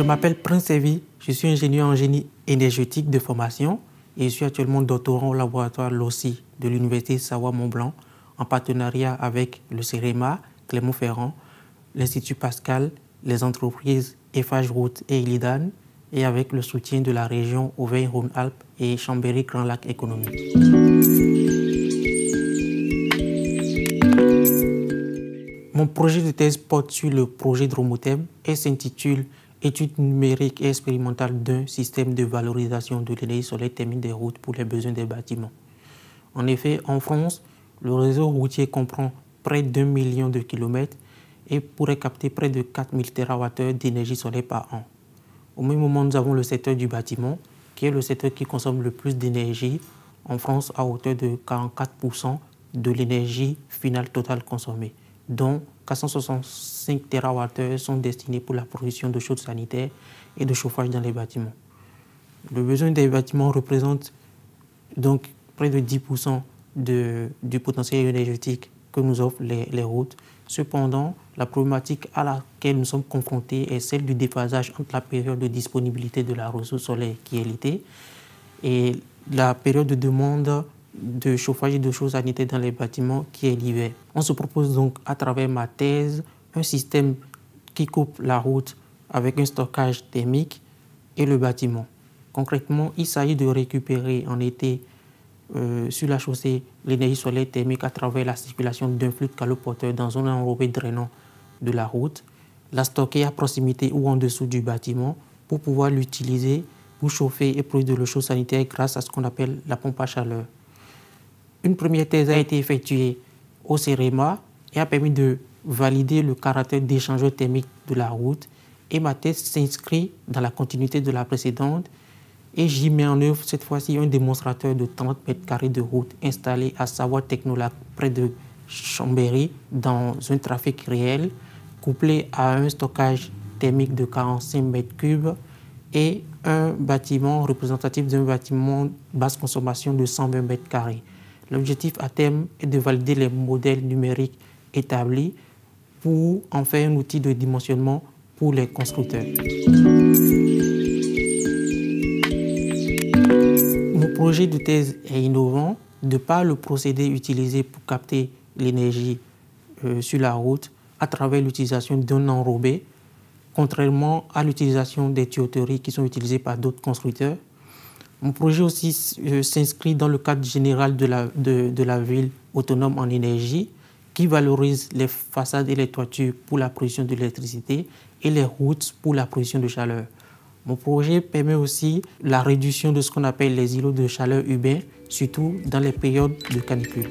m'appelle Prince Evie, je suis ingénieur en génie énergétique de formation et je suis actuellement doctorant au laboratoire LOSI de l'Université Savoie-Mont-Blanc en partenariat avec le CEREMA, Clermont-Ferrand, l'Institut Pascal, les entreprises Eiffage Route et Illidan et avec le soutien de la région Auvergne-Rhône-Alpes et Chambéry-Grand Lac économique. Mon projet de thèse porte sur le projet Dromothem et s'intitule « Études numériques et expérimentales d'un système de valorisation de l'énergie solaire thermique des routes pour les besoins des bâtiments ». En effet, en France, le réseau routier comprend près d'1 million de kilomètres et pourrait capter près de 4000 TWh d'énergie solaire par an. Au même moment, nous avons le secteur du bâtiment, qui est le secteur qui consomme le plus d'énergie en France à hauteur de 44% de l'énergie finale totale consommée, dont 465 TWh sont destinés pour la production de chaudes sanitaires et de chauffage dans les bâtiments. Le besoin des bâtiments représente donc près de 10% du potentiel énergétique que nous offrent les routes. Cependant, la problématique à laquelle nous sommes confrontés est celle du déphasage entre la période de disponibilité de la ressource solaire, qui est l'été, et la période de demande de chauffage et de chaudes sanitaires dans les bâtiments, qui est l'hiver. On se propose donc, à travers ma thèse, un système qui coupe la route avec un stockage thermique et le bâtiment. Concrètement, il s'agit de récupérer en été sur la chaussée l'énergie solaire thermique à travers la circulation d'un flux de caloporteur dans un enrobé drainant de la route, la stocker à proximité ou en dessous du bâtiment pour pouvoir l'utiliser pour chauffer et produire de l'eau chaude sanitaire grâce à ce qu'on appelle la pompe à chaleur. Une première thèse a été effectuée au CEREMA et a permis de valider le caractère d'échangeur thermique de la route, et ma thèse s'inscrit dans la continuité de la précédente. Et j'y mets en œuvre cette fois-ci un démonstrateur de 30 mètres carrés de route installé à Savoie Technolac près de Chambéry dans un trafic réel, couplé à un stockage thermique de 45 mètres cubes et un bâtiment représentatif d'un bâtiment basse consommation de 120 mètres carrés. L'objectif à terme est de valider les modèles numériques établis pour en faire un outil de dimensionnement pour les constructeurs. Mon projet de thèse est innovant de par le procédé utilisé pour capter l'énergie sur la route à travers l'utilisation d'un enrobé, contrairement à l'utilisation des tuyauteries qui sont utilisées par d'autres constructeurs. Mon projet aussi s'inscrit dans le cadre général de la ville autonome en énergie qui valorise les façades et les toitures pour la production d'électricité et les routes pour la production de chaleur. Mon projet permet aussi la réduction de ce qu'on appelle les îlots de chaleur urbains, surtout dans les périodes de canicule.